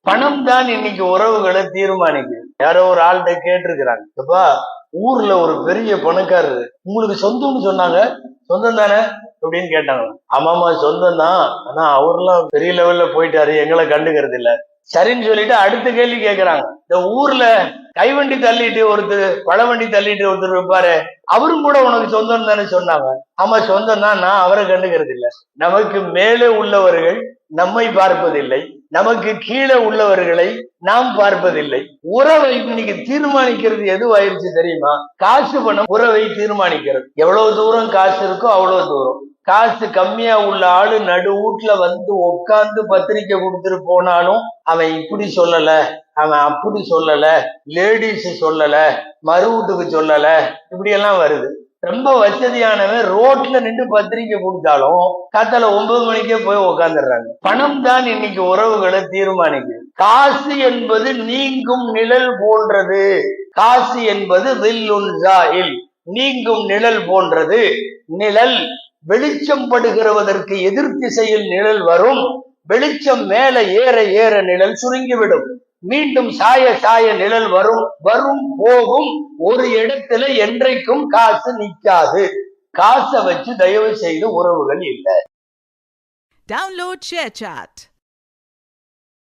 பணம் தான் இன்னைக்கு உறவுகளை தீர்மானிக்குது. யாரோ ஒரு ஆள்கிட்ட கேட்டிருக்கிறாங்க, அப்பா ஊர்ல ஒரு பெரிய பணக்காரரு, உங்களுக்கு சொந்தம்னு சொன்னாங்க, சொந்தம் தானே அப்படின்னு கேட்டாங்க. ஆமாமா சொந்தம் தான், ஆனா அவர்லாம் பெரிய லெவல்ல போயிட்டாரு, எங்களை கண்டுக்கிறது இல்ல. சரின்னு சொல்லிட்டு அடுத்த கேள்வி கேட்கிறாங்க, இந்த ஊர்ல கைவண்டி தள்ளிட்டு ஒருத்தர், பழவண்டி தள்ளிட்டு ஒருத்தர் இருப்பாரு, அவரும் கூட உனக்கு சொந்தம் தானே சொன்னாங்க. ஆமா சொந்தம் தான், நான் அவரை கண்டுக்கிறது இல்ல. நமக்கு மேலே உள்ளவர்கள் நம்மை பார்ப்பதில்லை, நமக்கு கீழே உள்ளவர்களை நாம் பார்ப்பதில்லை. உறவை இன்னைக்கு தீர்மானிக்கிறது எதுவாயிருச்சு தெரியுமா? காசு பணம் உறவை தீர்மானிக்கிறது. எவ்வளவு தூரம் காசு இருக்கோ அவ்வளவு தூரம். காசு கம்மியா உள்ள ஆளு நடு வீட்டுல வந்து உட்கார்ந்து பத்திரிக்கை கொடுத்துட்டு போனாலும் அவன் இப்படி சொல்லல, அவன் அப்படி சொல்லல, லேடிஸ் சொல்லல, மறு வீட்டுக்கு சொல்லல, இப்படி எல்லாம் வருது. ரொம்ப வசதியானவன் ரோட்ல நின்று பத்திரிக்கை கொடுத்தாலும் காத்தால 9 மணிக்கே போய் உட்காந்துடுறாங்க. பணம் தான் இன்னைக்கு உறவுகளை தீர்மானிக்குது. காசு என்பது நீங்கும் நிழல் போன்றது. காசு என்பது நீங்கும் நிழல் போன்றது. நிழல் வெளிச்சம் படுகிறவதற்கு எதிர் திசையில் நிழல் வரும். வெளிச்சம் மேல ஏற ஏற நிழல் சுருங்கிவிடும். மீண்டும் சாய சாய நிழல் வரும், வரும் போகும். ஒரு இடத்துல என்றைக்கும் காசு நிக்காது. காசை வச்சு தயவு செய்து உறவுகள் இல்லை. Download ShareChat.